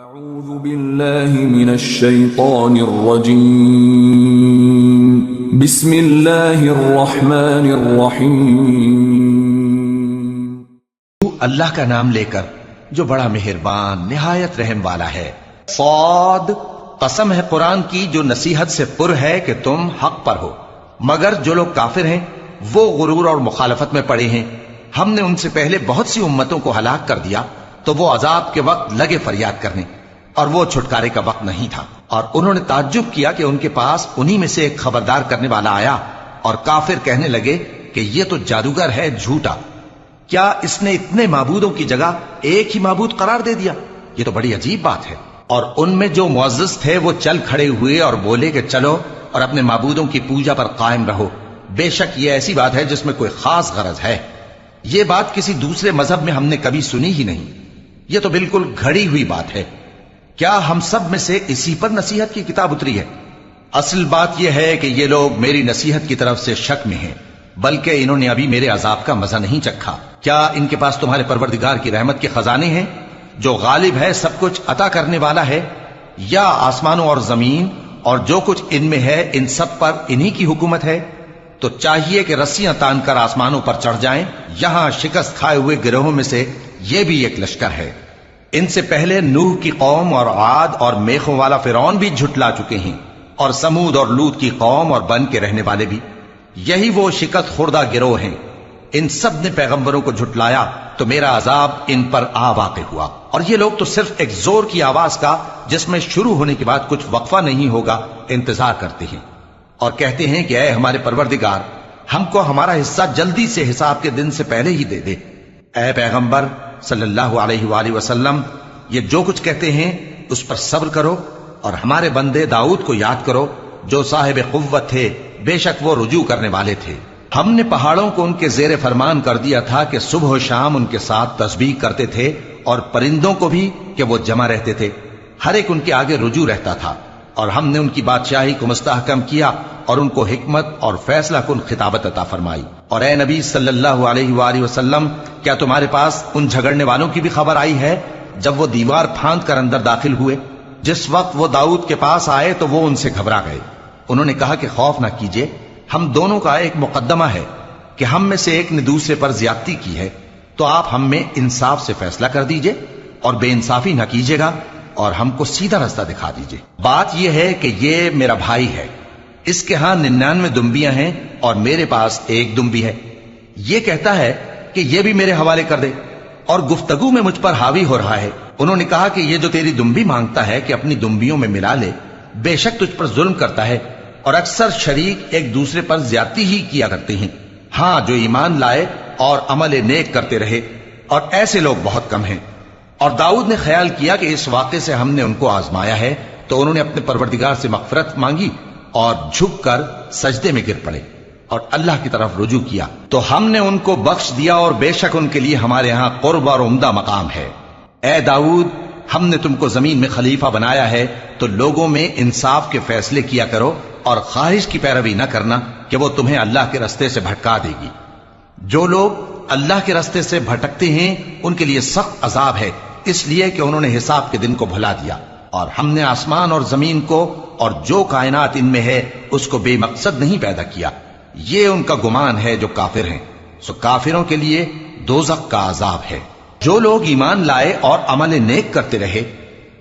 اعوذ باللہ من الشیطان الرجیم بسم اللہ الرحمن الرحیم اللہ کا نام لے کر جو بڑا مہربان نہایت رحم والا ہے۔ صاد، قسم ہے قرآن کی جو نصیحت سے پر ہے کہ تم حق پر ہو، مگر جو لوگ کافر ہیں وہ غرور اور مخالفت میں پڑے ہیں۔ ہم نے ان سے پہلے بہت سی امتوں کو ہلاک کر دیا تو وہ عذاب کے وقت لگے فریاد کرنے، اور وہ چھٹکارے کا وقت نہیں تھا۔ اور انہوں نے تعجب کیا کہ ان کے پاس انہی میں سے ایک خبردار کرنے والا آیا، اور کافر کہنے لگے کہ یہ تو جادوگر ہے جھوٹا، کیا اس نے اتنے معبودوں کی جگہ ایک ہی معبود قرار دے دیا؟ یہ تو بڑی عجیب بات ہے۔ اور ان میں جو معزز تھے وہ چل کھڑے ہوئے اور بولے کہ چلو اور اپنے معبودوں کی پوجا پر قائم رہو، بے شک یہ ایسی بات ہے جس میں کوئی خاص غرض ہے۔ یہ بات کسی دوسرے مذہب میں ہم نے کبھی سنی ہی نہیں، یہ تو بالکل گھڑی ہوئی بات ہے۔ کیا ہم سب میں سے اسی پر نصیحت کی کتاب اتری ہے؟ اصل بات یہ ہے کہ یہ لوگ میری نصیحت کی طرف سے شک میں ہیں، بلکہ انہوں نے ابھی میرے عذاب کا مزہ نہیں چکھا۔ کیا ان کے پاس تمہارے پروردگار کی رحمت کے خزانے ہیں جو غالب ہے، سب کچھ عطا کرنے والا ہے؟ یا آسمانوں اور زمین اور جو کچھ ان میں ہے ان سب پر انہی کی حکومت ہے؟ تو چاہیے کہ رسیاں تان کر آسمانوں پر چڑھ جائیں۔ یہاں شکست کھائے ہوئے گروہوں میں سے یہ بھی ایک لشکر ہے۔ ان سے پہلے نوح کی قوم اور عاد اور میخوں والا فرعون بھی جھٹلا چکے ہیں، اور سمود اور لوط کی قوم اور بن کے رہنے والے بھی۔ یہی وہ شکست خوردہ گروہ ہیں۔ ان سب نے پیغمبروں کو جھٹلایا تو میرا عذاب ان پر آ واقع ہوا، اور یہ لوگ تو صرف ایک زور کی آواز کا جس میں شروع ہونے کے بعد کچھ وقفہ نہیں ہوگا انتظار کرتے ہیں، اور کہتے ہیں کہ اے ہمارے پروردگار، ہم کو ہمارا حصہ جلدی سے حساب کے دن سے پہلے ہی دے دے۔ اے پیغمبر صلی اللہ علیہ وآلہ وسلم، یہ جو کچھ کہتے ہیں اس پر صبر کرو، اور ہمارے بندے داؤد کو یاد کرو جو صاحب قوت تھے، بے شک وہ رجوع کرنے والے تھے۔ ہم نے پہاڑوں کو ان کے زیر فرمان کر دیا تھا کہ صبح و شام ان کے ساتھ تسبیح کرتے تھے، اور پرندوں کو بھی کہ وہ جمع رہتے تھے، ہر ایک ان کے آگے رجوع رہتا تھا۔ اور ہم نے ان کی بادشاہی کو مستحکم کیا اور ان کو حکمت اور فیصلہ کن خطابت عطا فرمائی۔ اور اے نبی صلی اللہ علیہ وآلہ وسلم، کیا تمہارے پاس ان جھگڑنے والوں کی بھی خبر آئی ہے جب وہ دیوار پھاند کر اندر داخل ہوئے؟ جس وقت وہ داؤد کے پاس آئے تو وہ ان سے گھبرا گئے۔ انہوں نے کہا کہ خوف نہ کیجیے، ہم دونوں کا ایک مقدمہ ہے کہ ہم میں سے ایک نے دوسرے پر زیادتی کی ہے، تو آپ ہم میں انصاف سے فیصلہ کر دیجئے اور بے انصافی نہ کیجیے گا، اور ہم کو سیدھا رستہ دکھا دیجئے۔ بات یہ ہے کہ یہ میرا بھائی ہے، اس کے ہاں 99 دمبیاں ہیں اور میرے پاس ایک دمبی ہے۔ یہ کہتا ہے کہ یہ بھی میرے حوالے کر دے، اور گفتگو میں مجھ پر حاوی ہو رہا ہے۔ انہوں نے کہا کہ یہ جو تیری دمبی مانگتا ہے کہ اپنی دمبیوں میں ملا لے، بے شک تجھ پر ظلم کرتا ہے، اور اکثر شریک ایک دوسرے پر زیادتی ہی کیا کرتے ہیں۔ ہاں، جو ایمان لائے اور عمل نیک کرتے رہے، اور ایسے لوگ بہت کم ہیں۔ اور داؤد نے خیال کیا کہ اس واقعے سے ہم نے ان کو آزمایا ہے، تو انہوں نے اپنے پروردگار سے مغفرت مانگی اور جھک کر سجدے میں گر پڑے اور اللہ کی طرف رجوع کیا، تو ہم نے ان کو بخش دیا، اور بے شک ان کے لیے ہمارے ہاں قرب اور عمدہ مقام ہے۔ اے داؤد، ہم نے تم کو زمین میں خلیفہ بنایا ہے، تو لوگوں میں انصاف کے فیصلے کیا کرو، اور خواہش کی پیروی نہ کرنا کہ وہ تمہیں اللہ کے رستے سے بھٹکا دے گی۔ جو لوگ اللہ کے رستے سے بھٹکتے ہیں ان کے لیے سخت عذاب ہے، اس لیے کہ انہوں نے حساب کے دن کو بھلا دیا۔ اور ہم نے آسمان اور زمین کو اور جو کائنات ان میں ہے اس کو بے مقصد نہیں پیدا کیا، یہ ان کا گمان ہے جو کافر ہیں، سو کافروں کے لیے دوزخ کا عذاب ہے۔ جو لوگ ایمان لائے اور عمل نیک کرتے رہے،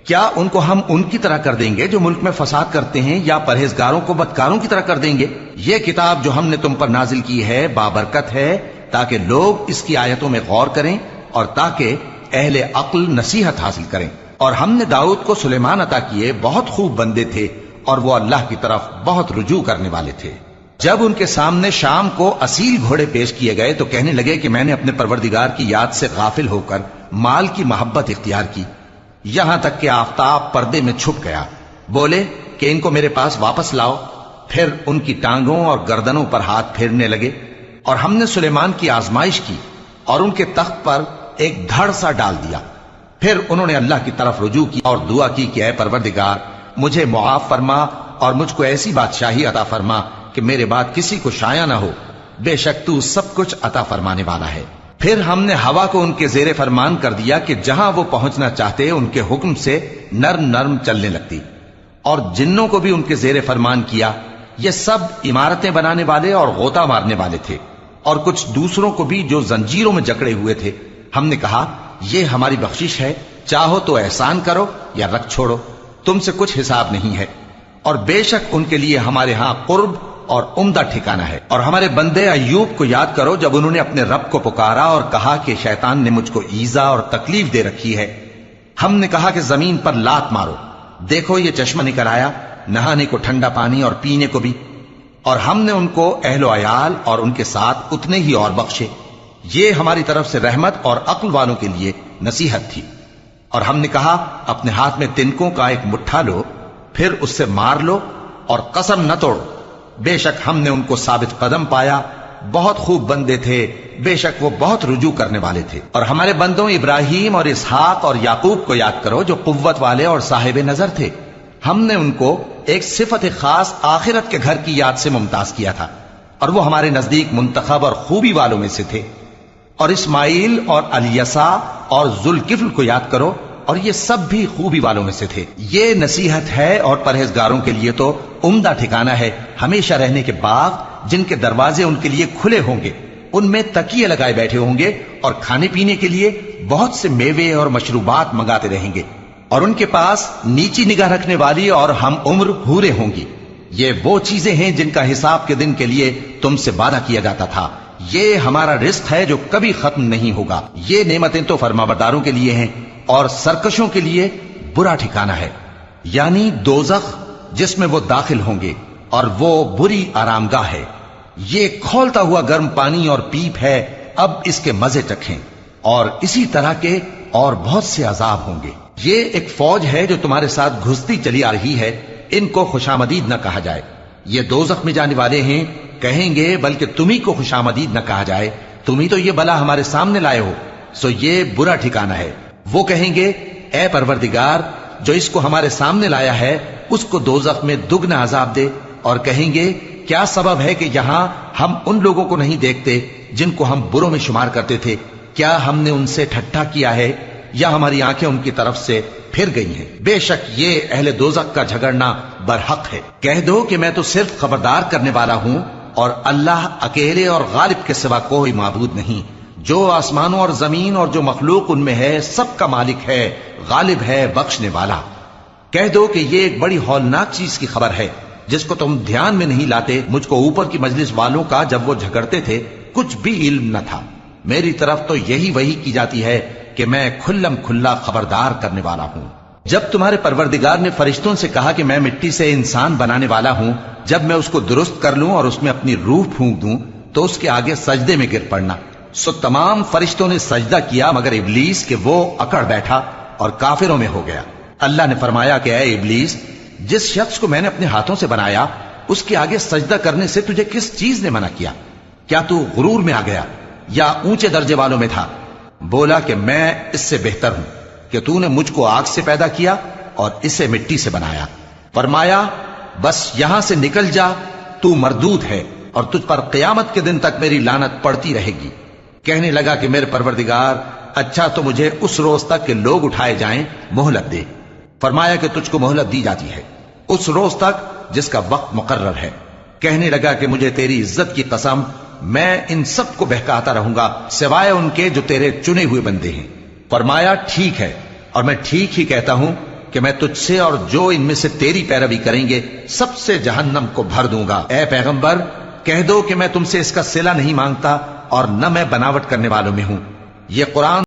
کیا ان کو ہم ان کی طرح کر دیں گے جو ملک میں فساد کرتے ہیں، یا پرہیزگاروں کو بدکاروں کی طرح کر دیں گے؟ یہ کتاب جو ہم نے تم پر نازل کی ہے بابرکت ہے، تاکہ لوگ اس کی آیتوں میں غور کریں اور تاکہ اہل عقل نصیحت حاصل کریں۔ اور ہم نے داؤد کو سلیمان عطا کیے، بہت خوب بندے تھے، اور وہ اللہ کی طرف بہت رجوع کرنے والے تھے۔ جب ان کے سامنے شام کو اصیل گھوڑے پیش کیے گئے تو کہنے لگے کہ میں نے اپنے پروردگار کی یاد سے غافل ہو کر مال کی محبت اختیار کی، یہاں تک کہ آفتاب پردے میں چھپ گیا۔ بولے کہ ان کو میرے پاس واپس لاؤ۔ پھر ان کی ٹانگوں اور گردنوں پر ہاتھ پھیرنے لگے، اور ہم نے سلیمان کی آزمائش کی اور ان کے تخت پر ایک دھڑ سا ڈال دیا۔ پھر انہوں نے اللہ کی طرف رجوع کی اور دعا کی کہ اے پروردگار، مجھے معاف فرما اور مجھ کو ایسی بادشاہی عطا فرما کہ میرے بعد کسی کو شایع نہ ہو، بے شک تو سب کچھ عطا فرمانے والا ہے۔ پھر ہم نے ہوا کو ان کے زیر فرمان کر دیا کہ جہاں وہ پہنچنا چاہتے ان کے حکم سے نرم نرم چلنے لگتی، اور جنوں کو بھی ان کے زیر فرمان کیا۔ یہ سب عمارتیں بنانے والے اور غوطہ مارنے والے تھے، اور کچھ دوسروں کو بھی جو زنجیروں میں جکڑے ہوئے تھے۔ ہم نے کہا یہ ہماری بخشش ہے، چاہو تو احسان کرو یا رکھ چھوڑو، تم سے کچھ حساب نہیں ہے، اور بے شک ان کے لیے ہمارے ہاں قرب اور عمدہ ٹھکانہ ہے۔ اور ہمارے بندے ایوب کو یاد کرو جب انہوں نے اپنے رب کو پکارا اور کہا کہ شیطان نے مجھ کو ایذا اور تکلیف دے رکھی ہے۔ ہم نے کہا کہ زمین پر لات مارو، دیکھو یہ چشمہ نکل آیا، نہانے کو ٹھنڈا پانی اور پینے کو بھی، اور ہم نے ان کو اہل و عیال اور ان کے ساتھ اتنے ہی اور بخشے۔ یہ ہماری طرف سے رحمت اور عقل والوں کے لیے نصیحت تھی۔ اور ہم نے کہا اپنے ہاتھ میں تنکوں کا ایک مٹھا لو، پھر اس سے مار لو اور قسم نہ توڑو، بے شک ہم نے ان کو ثابت قدم پایا، بہت خوب بندے تھے، بے شک وہ بہت رجوع کرنے والے تھے۔ اور ہمارے بندوں ابراہیم اور اسحاق اور یعقوب کو یاد کرو جو قوت والے اور صاحب نظر تھے۔ ہم نے ان کو ایک صفت خاص آخرت کے گھر کی یاد سے ممتاز کیا تھا، اور وہ ہمارے نزدیک منتخب اور خوبی والوں میں سے تھے۔ اور اسماعیل اور الیسع اور ذوالکفل کو یاد کرو، اور یہ سب بھی خوبی والوں میں سے تھے۔ یہ نصیحت ہے اور پرہیزگاروں کے لیے تو عمدہ ٹھکانہ ہے، ہمیشہ رہنے کے باغ جن کے دروازے ان کے لیے کھلے ہوں گے، ان میں تکیے لگائے بیٹھے ہوں گے، اور کھانے پینے کے لیے بہت سے میوے اور مشروبات منگاتے رہیں گے، اور ان کے پاس نیچی نگاہ رکھنے والی اور ہم عمر حوریں ہوں گی۔ یہ وہ چیزیں ہیں جن کا حساب کے دن کے لیے تم سے وعدہ کیا جاتا تھا۔ یہ ہمارا رزق ہے جو کبھی ختم نہیں ہوگا۔ یہ نعمتیں تو فرمانبرداروں کے لیے ہیں، اور سرکشوں کے لیے برا ٹھکانہ ہے، یعنی دوزخ جس میں وہ داخل ہوں گے، اور وہ بری آرامگاہ ہے۔ یہ کھولتا ہوا گرم پانی اور پیپ ہے، اب اس کے مزے چکھیں، اور اسی طرح کے اور بہت سے عذاب ہوں گے۔ یہ ایک فوج ہے جو تمہارے ساتھ گھستی چلی آ رہی ہے، ان کو خوشامدید نہ کہا جائے۔ یہ دوزخ میں جانے والے ہیں، کہیں گے بلکہ تمہیں کو خوشامدید نہ کہا جائے، تمہیں تو یہ بلا ہمارے سامنے لائے ہو، سو یہ برا ٹھکانہ ہے۔ وہ کہیں گے اے پروردگار جو اس کو ہمارے سامنے لایا ہے اس کو دوزخ میں دگنا عذاب دے، اور کہیں گے کیا سبب ہے کہ یہاں ہم ان لوگوں کو نہیں دیکھتے جن کو ہم بروں میں شمار کرتے تھے؟ کیا ہم نے ان سے ٹھٹھا کیا ہے یا ہماری آنکھیں ان کی طرف سے پھر گئی ہیں؟ بے شک یہ اہل دوزخ کا جھگڑنا برحق ہے۔ کہہ دو کہ میں تو صرف خبردار کرنے والا ہوں، اور اللہ اکیلے اور غالب کے سوا کوئی معبود نہیں۔ جو آسمانوں اور زمین اور جو مخلوق ان میں ہے سب کا مالک ہے، غالب ہے، بخشنے والا۔ کہہ دو کہ یہ ایک بڑی ہولناک چیز کی خبر ہے جس کو تم دھیان میں نہیں لاتے۔ مجھ کو اوپر کی مجلس والوں کا جب وہ جھگڑتے تھے کچھ بھی علم نہ تھا، میری طرف تو یہی وحی کی جاتی ہے کہ میں کھلم کھلا خبردار کرنے والا ہوں۔ جب تمہارے پروردگار نے فرشتوں سے کہا کہ میں مٹی سے انسان بنانے والا ہوں، جب میں اس کو درست کر لوں اور اس میں اپنی روح پھونک دوں تو اس کے آگے سجدے میں گر پڑنا۔ سو تمام فرشتوں نے سجدہ کیا مگر ابلیس کہ وہ اکڑ بیٹھا اور کافروں میں ہو گیا۔ اللہ نے فرمایا کہ اے ابلیس، جس شخص کو میں نے اپنے ہاتھوں سے بنایا اس کے آگے سجدہ کرنے سے تجھے کس چیز نے منع کیا؟ کیا تو غرور میں آ گیا یا اونچے درجے والوں میں تھا؟ بولا کہ میں اس سے بہتر ہوں کہ تو نے مجھ کو آگ سے پیدا کیا اور اسے مٹی سے بنایا۔ فرمایا بس یہاں سے نکل جا، تو مردود ہے اور تجھ پر قیامت کے دن تک میری لعنت پڑتی رہے گی۔ کہنے لگا کہ میرے پروردگار اچھا تو مجھے اس روز تک کہ لوگ اٹھائے جائیں مہلت دے۔ فرمایا کہ تجھ کو مہلت دی جاتی ہے اس روز تک جس کا وقت مقرر ہے۔ کہنے لگا کہ مجھے تیری عزت کی قسم میں ان سب کو بہکاتا رہوں گا سوائے ان کے جو تیرے چنے ہوئے بندے ہیں۔ فرمایا ٹھیک ہے، اور میں ٹھیک ہی کہتا ہوں کہ میں تجھ سے اور جو ان میں سے تیری پیروی کریں گے سب سے جہنم کو بھر دوں گا۔ اے پیغمبر کہہ دو کہ میں تم سے اس کا صلہ نہیں مانگتا اور نہ میں بناوٹ کرنے والوں میں ہوں۔ یہ قرآن